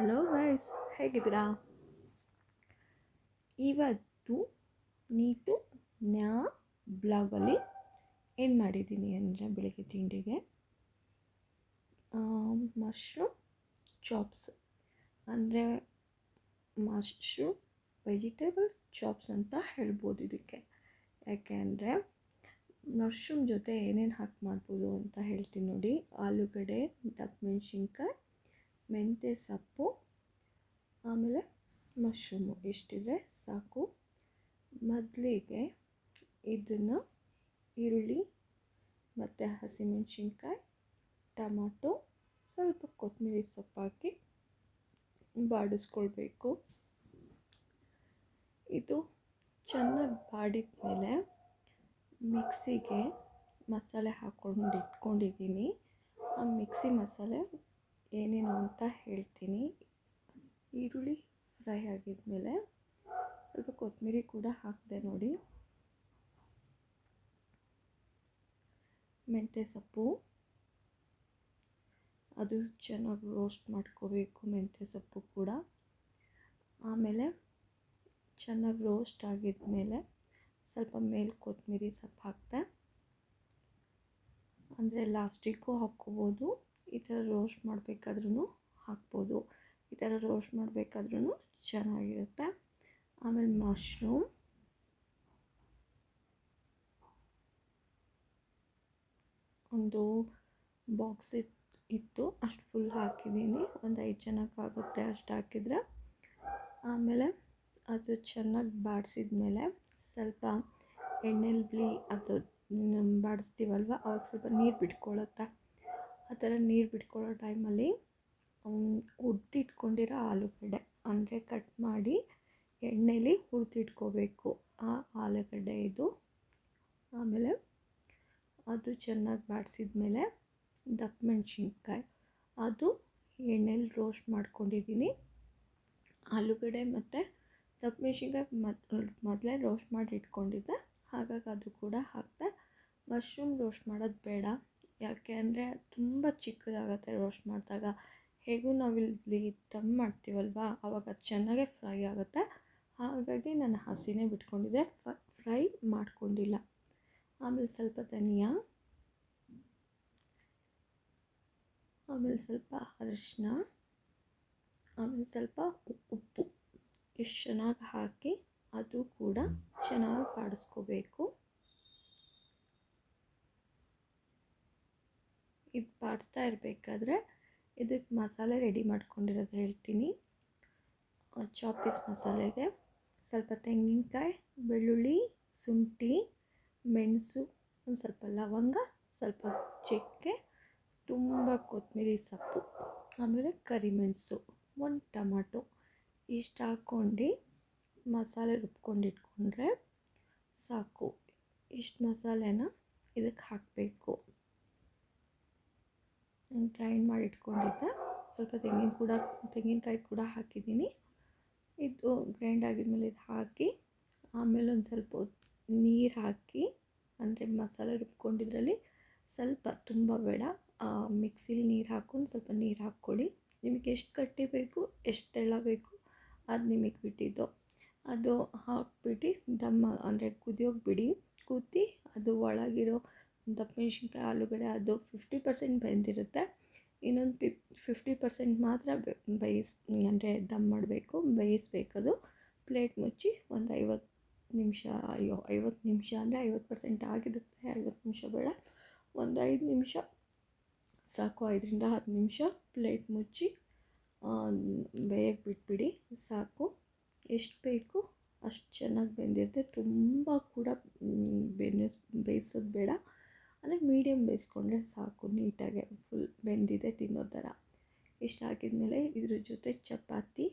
Hello guys, ಹೇಗಿದ್ದೀರಾ? ಇವತ್ತು NEET ನ್ಯಾ ಬ್ಲಾಗಲ್ಲಿ ಏನು ಮಾಡಿದ್ದೀನಿ ಅಂದರೆ, ಬೆಳಿಗ್ಗೆ ತಿಂಡಿಗೆ ಮಶ್ರೂಮ್ ಚಾಪ್ಸ್, ಅಂದರೆ ಮಶ್ರೂಮ್ ವೆಜಿಟೇಬಲ್ ಚಾಪ್ಸ್ ಅಂತ ಹೇಳ್ಬೋದು ಇದಕ್ಕೆ. ಯಾಕೆಂದರೆ ಮಶ್ರೂಮ್ ಜೊತೆ ಏನೇನು ಹಾಕಿ ಮಾಡ್ಬೋದು ಅಂತ ಹೇಳ್ತೀನಿ ನೋಡಿ. ಆಲೂಗಡ್ಡೆ, ದಪ್ಪ ಮೆಣಸಿನ್ಕಾಯಿ, ಮೆಂತ್ಯ ಸೊಪ್ಪು, ಆಮೇಲೆ ಮಶ್ರೂಮು ಇಷ್ಟಿದ್ರೆ ಸಾಕು. ಮೊದಲಿಗೆ ಇದನ್ನು ಈರುಳ್ಳಿ ಮತ್ತು ಹಸಿಮೆಣಸಿನ್ಕಾಯಿ, ಟೊಮಾಟೊ, ಸ್ವಲ್ಪ ಕೊತ್ತಂಬರಿ ಸೊಪ್ಪು ಹಾಕಿ ಬಾಡಿಸ್ಕೊಳ್ಬೇಕು. ಇದು ಚೆನ್ನಾಗಿ ಬಾಡಿದ ಮೇಲೆ ಮಿಕ್ಸಿಗೆ ಮಸಾಲೆ ಹಾಕ್ಕೊಂಡು ಇಟ್ಕೊಂಡಿದ್ದೀನಿ. ಆ ಮಿಕ್ಸಿ ಮಸಾಲೆ ಏನೇನು ಅಂತ ಹೇಳ್ತೀನಿ. ಈರುಳ್ಳಿ ಫ್ರೈ ಆಗಿದ್ಮೇಲೆ ಸ್ವಲ್ಪ ಕೊತ್ತಂಬರಿ ಕೂಡ ಹಾಕಿದೆ ನೋಡಿ. ಮೆಂತ್ಯ ಸೊಪ್ಪು ಅದು ಚೆನ್ನಾಗಿ ರೋಸ್ಟ್ ಮಾಡ್ಕೋಬೇಕು, ಮೆಂತ್ಯ ಸೊಪ್ಪು ಕೂಡ. ಆಮೇಲೆ ಚೆನ್ನಾಗಿ ರೋಸ್ಟ್ ಆಗಿದ್ಮೇಲೆ ಸ್ವಲ್ಪ ಮೇಲೆ ಕೊತ್ತಂಬರಿ ಸೊಪ್ಪು ಹಾಕಿದೆ. ಅಂದರೆ ಲಾಸ್ಟಿಗೂ ಹಾಕ್ಕೋಬೋದು, ಈ ಥರ ರೋಸ್ಟ್ ಮಾಡಬೇಕಾದ್ರೂ ಹಾಕ್ಬೋದು. ಈ ಥರ ರೋಸ್ಟ್ ಮಾಡಬೇಕಾದ್ರೂ ಚೆನ್ನಾಗಿರುತ್ತೆ. ಆಮೇಲೆ ಮಶ್ರೂಮ್, ಒಂದು ಬಾಕ್ಸ್ ಇತ್ತು, ಅಷ್ಟು ಫುಲ್ ಹಾಕಿದ್ದೀನಿ. ಒಂದು 5 ಜನಕ್ಕಾಗುತ್ತೆ ಅಷ್ಟು ಹಾಕಿದರೆ. ಆಮೇಲೆ ಅದು ಚೆನ್ನಾಗಿ ಬಾಡಿಸಿದ್ಮೇಲೆ ಸ್ವಲ್ಪ ಎಣ್ಣೆಲಿ ಅದು ಬಾಡಿಸ್ತೀವಲ್ವ, ಅವಾಗ ಸ್ವಲ್ಪ ನೀರು ಬಿಟ್ಕೊಳ್ಳುತ್ತೆ. ಆ ಥರ ನೀರು ಬಿಟ್ಕೊಳ್ಳೋ ಟೈಮಲ್ಲಿ ಹುರಿದಿಟ್ಕೊಂಡಿರೋ ಆಲೂಗಡ್ಡೆ, ಅಂದರೆ ಕಟ್ ಮಾಡಿ ಎಣ್ಣೆಲಿ ಹುರಿದಿಟ್ಕೋಬೇಕು ಆ ಆಲೂಗಡ್ಡೆ ಇದು. ಆಮೇಲೆ ಅದು ಚೆನ್ನಾಗಿ ಬಾಡಿಸಿದ್ಮೇಲೆ ದಪ್ಪ ಮೆಣಸಿನ್ಕಾಯಿ, ಅದು ಎಣ್ಣೆಲಿ ರೋಸ್ಟ್ ಮಾಡ್ಕೊಂಡಿದ್ದೀನಿ. ಆಲೂಗಡ್ಡೆ ಮತ್ತು ದಪ್ಪ ಮೆಣಸಿನ್ಕಾಯಿ ಮೊದಲೇ ರೋಸ್ಟ್ ಮಾಡಿ ಇಟ್ಕೊಂಡಿದ್ದೆ, ಹಾಗಾಗಿ ಅದು ಕೂಡ ಹಾಕಿದೆ. ಮಶ್ರೂಮ್ ರೋಸ್ಟ್ ಮಾಡೋದು ಬೇಡ, ಯಾಕೆ ಅಂದರೆ ತುಂಬ ಚಿಕ್ಕದಾಗುತ್ತೆ ರೋಸ್ಟ್ ಮಾಡಿದಾಗ. ಹೇಗೂ ನಾವಿಲ್ಲಿ ದಮ್ ಮಾಡ್ತೀವಲ್ವ, ಆವಾಗ ಅದು ಚೆನ್ನಾಗೇ ಫ್ರೈ ಆಗುತ್ತೆ. ಹಾಗಾಗಿ ನಾನು ಹಸಿನೇ ಬಿಟ್ಕೊಂಡಿದ್ದೆ, ಫ್ರೈ ಮಾಡ್ಕೊಂಡಿಲ್ಲ. ಆಮೇಲೆ ಸ್ವಲ್ಪ ಧನಿಯಾ, ಆಮೇಲೆ ಸ್ವಲ್ಪ ಅರಿಶಿನ, ಆಮೇಲೆ ಸ್ವಲ್ಪ ಉಪ್ಪು ಇಷ್ಟು ಚೆನ್ನಾಗಿ ಹಾಕಿ ಅದು ಕೂಡ ಚೆನ್ನಾಗಿ ಬಾಡಿಸ್ಕೋಬೇಕು. ಇದು ಬಾಡ್ತಾ ಇರಬೇಕಾದ್ರೆ ಇದಕ್ಕೆ ಮಸಾಲೆ ರೆಡಿ ಮಾಡ್ಕೊಂಡಿರೋದು ಹೇಳ್ತೀನಿ. ಚಾಪೀಸ್ ಮಸಾಲೆಗೆ ಸ್ವಲ್ಪ ತೆಂಗಿನಕಾಯಿ, ಬೆಳ್ಳುಳ್ಳಿ, ಶುಂಠಿ, ಮೆಣಸು, ಒಂದು ಸ್ವಲ್ಪ ಲವಂಗ, ಸ್ವಲ್ಪ ಚಕ್ಕೆ, ತುಂಬ ಕೊತ್ತಂಬರಿ ಸೊಪ್ಪು, ಆಮೇಲೆ ಕರಿಮೆಣಸು, ಒಂದು ಟೊಮಾಟೊ ಇಷ್ಟು ಹಾಕ್ಕೊಂಡು ಮಸಾಲೆ ರುಬ್ಕೊಂಡಿಟ್ಕೊಂಡ್ರೆ ಸಾಕು. ಇಷ್ಟು ಮಸಾಲೆನ ಇದಕ್ಕೆ ಹಾಕಬೇಕು. ನಾನು ಗ್ರೈಂಡ್ ಮಾಡಿ ಇಟ್ಕೊಂಡಿದ್ದೆ, ಸ್ವಲ್ಪ ತೆಂಗಿನಕಾಯಿ ಕೂಡ ಹಾಕಿದ್ದೀನಿ. ಇದು ಗ್ರೈಂಡ್ ಆಗಿದ್ಮೇಲೆ ಇದು ಹಾಕಿ, ಆಮೇಲೆ ಒಂದು ಸ್ವಲ್ಪ ನೀರು ಹಾಕಿ, ಅಂದರೆ ಮಸಾಲೆ ರುಬ್ಕೊಂಡಿದ್ರಲ್ಲಿ ಸ್ವಲ್ಪ, ತುಂಬ ಬೇಡ, ಮಿಕ್ಸಿಲಿ ನೀರು ಹಾಕ್ಕೊಂಡು ಸ್ವಲ್ಪ ನೀರು ಹಾಕ್ಕೊಳ್ಳಿ. ನಿಮಗೆ ಎಷ್ಟು ಗಟ್ಟಿ ಬೇಕು, ಎಷ್ಟು ತೆಳ್ಳ ಬೇಕು ಅದು ನಿಮಗೆ ಬಿಟ್ಟಿದ್ದು. ಅದು ಹಾಕ್ಬಿಟ್ಟು ಅಂದರೆ ಕುದಿಯೋಕೆ ಬಿಡಿ. ಕುದಿ ಅದು ಒಳಗಿರೋ ದಪ್ಪ ಮೆಣಸಿನ್ಕಾಯಿ, ಆಲೂಗಡ್ಡೆ ಅದು 50% ಬೆಂದಿರುತ್ತೆ. ಇನ್ನೊಂದು 50% ಮಾತ್ರ ಅಂದರೆ ದಮ್ ಮಾಡಬೇಕು, ಬೇಯಿಸ್ಬೇಕದು. ಪ್ಲೇಟ್ ಮುಚ್ಚಿ ಒಂದು 50 ನಿಮಿಷ, 50 ನಿಮಿಷ ಅಂದರೆ 50% ಆಗಿರುತ್ತೆ, 50 ನಿಮಿಷ ಬೇಡ, ಒಂದು 5 ನಿಮಿಷ ಸಾಕು. 5ರಿಂದ 10 ನಿಮಿಷ ಪ್ಲೇಟ್ ಮುಚ್ಚಿ ಬೇಯಕ್ಕೆ ಬಿಟ್ಬಿಡಿ ಸಾಕು. ಎಷ್ಟು ಬೇಕು ಅಷ್ಟು ಚೆನ್ನಾಗಿ ಬೆಂದಿರುತ್ತೆ. ತುಂಬ ಕೂಡ ಬೇಯಿಸೋದು ಬೇಡ, ಅಂದರೆ ಮೀಡಿಯಮ್ ಬೇಯಿಸ್ಕೊಂಡ್ರೆ ಸಾಕು, ನೀಟಾಗಿ ಫುಲ್ ಬೆಂದಿದೆ ತಿನ್ನೋ ಥರ. ಇಷ್ಟು ಹಾಕಿದ್ಮೇಲೆ ಇದ್ರ ಜೊತೆ ಚಪಾತಿ,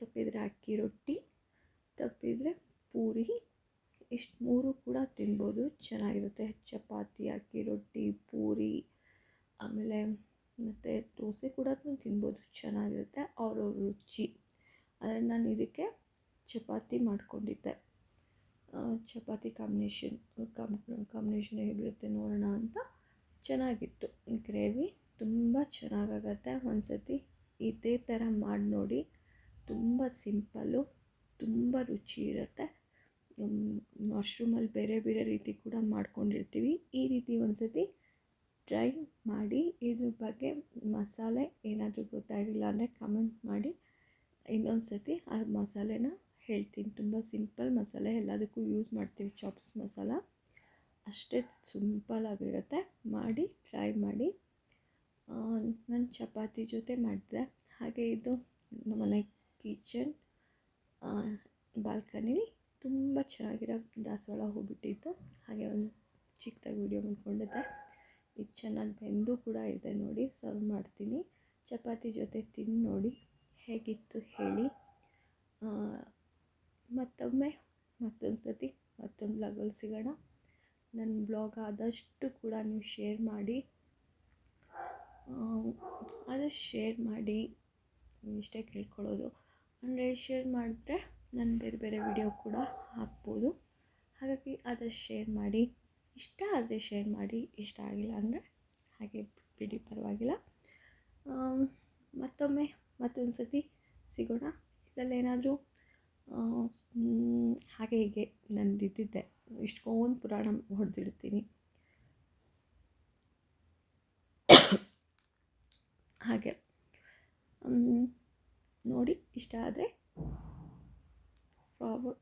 ತಪ್ಪಿದರೆ ಅಕ್ಕಿ ರೊಟ್ಟಿ, ತಪ್ಪಿದರೆ ಪೂರಿ, ಇಷ್ಟು 3 ಕೂಡ ತಿನ್ಬೋದು, ಚೆನ್ನಾಗಿರುತ್ತೆ. ಚಪಾತಿ, ಅಕ್ಕಿ ರೊಟ್ಟಿ, ಪೂರಿ, ಆಮೇಲೆ ಮತ್ತು ದೋಸೆ ಕೂಡ ತಿನ್ಬೋದು, ಚೆನ್ನಾಗಿರುತ್ತೆ. ಅವ್ರವ್ರ ರುಚಿ. ಆದರೆ ನಾನು ಇದಕ್ಕೆ ಚಪಾತಿ ಮಾಡ್ಕೊಂಡಿದ್ದೆ. ಚಪಾತಿ ಕಾಂಬಿನೇಷನ್ ಹೇಗಿರುತ್ತೆ ನೋಡೋಣ ಅಂತ. ಚೆನ್ನಾಗಿತ್ತು. ಗ್ರೇವಿ ತುಂಬ ಚೆನ್ನಾಗಾಗತ್ತೆ. ಒಂದು ಸತಿ ಇದೇ ಥರ ಮಾಡಿ ನೋಡಿ. ತುಂಬ ಸಿಂಪಲ್ಲು, ತುಂಬ ರುಚಿ ಇರುತ್ತೆ. ಮಶ್ರೂಮಲ್ಲಿ ಬೇರೆ ಬೇರೆ ರೀತಿ ಕೂಡ ಮಾಡ್ಕೊಂಡಿರ್ತೀವಿ. ಈ ರೀತಿ ಒಂದು ಸತಿ ಟ್ರೈ ಮಾಡಿ. ಇದ್ರ ಬಗ್ಗೆ ಮಸಾಲೆ ಏನಾದರೂ ಗೊತ್ತಾಗಿಲ್ಲ ಅಂದರೆ ಕಮೆಂಟ್ ಮಾಡಿ, ಇನ್ನೊಂದು ಸತಿ ಆ ಮಸಾಲೆನ ಹೇಳ್ತೀನಿ. ತುಂಬ ಸಿಂಪಲ್ ಮಸಾಲೆ, ಎಲ್ಲದಕ್ಕೂ ಯೂಸ್ ಮಾಡ್ತೀವಿ. ಚಾಪ್ಸ್ ಮಸಾಲ ಅಷ್ಟೇ ಸಿಂಪಲಾಗಿರುತ್ತೆ. ಮಾಡಿ ಟ್ರೈ ಮಾಡಿ. ನಾನು ಚಪಾತಿ ಜೊತೆ ಮಾಡಿದೆ. ಹಾಗೆ ಇದು ನಮ್ಮನೆ ಕಿಚನ್ ಬಾಲ್ಕನಿ ತುಂಬ ಚೆನ್ನಾಗಿರೋ ದಾಸವಾಳ ಹೂ ಬಿಟ್ಟಿತ್ತು. ಹಾಗೆ ಒಂದು ಚಿಕ್ಕದಾಗಿ ವೀಡಿಯೋ ಮಾಡ್ಕೊಂಡಿದ್ದೆ. ಇದು ಚೆನ್ನಾಗಿ ಬೆಂದು ಕೂಡ ಇದೆ ನೋಡಿ. ಸರ್ವ್ ಮಾಡ್ತೀನಿ. ಚಪಾತಿ ಜೊತೆ ತಿಂದು ನೋಡಿ ಹೇಗಿತ್ತು ಹೇಳಿ. ಮತ್ತೊಂದು ಸತಿ ಮತ್ತೊಂದು ಬ್ಲಾಗಲ್ಲಿ ಸಿಗೋಣ. ನನ್ನ ಬ್ಲಾಗ್ ಆದಷ್ಟು ಕೂಡ ನೀವು ಶೇರ್ ಮಾಡಿ, ಇಷ್ಟೇ ಕೇಳ್ಕೊಳ್ಳೋದು. ಅಂದರೆ ಶೇರ್ ಮಾಡಿದ್ರೆ ನಾನು ಬೇರೆ ಬೇರೆ ವಿಡಿಯೋ ಕೂಡ ಹಾಕ್ಬೋದು. ಹಾಗಾಗಿ ಆದಷ್ಟು ಶೇರ್ ಮಾಡಿ. ಇಷ್ಟ ಆದರೆ ಶೇರ್ ಮಾಡಿ, ಇಷ್ಟ ಆಗಿಲ್ಲ ಅಂದರೆ ಹಾಗೆ ಬಿಡಿ, ಪರವಾಗಿಲ್ಲ. ಮತ್ತೊಂದು ಸತಿ ಸಿಗೋಣ. ಇದರಲ್ಲೇನಾದರೂ ಹಾಗೆ ಹೀಗೆ ನಂದಿದ್ದಿದ್ದೆ ಇಷ್ಟೊಂದು ಪುರಾಣ ಹೊಡೆದಿಡ್ತೀನಿ. ಹಾಗೆ ನೋಡಿ, ಇಷ್ಟ ಆದರೆ ಫಾರ್ವರ್ಡ್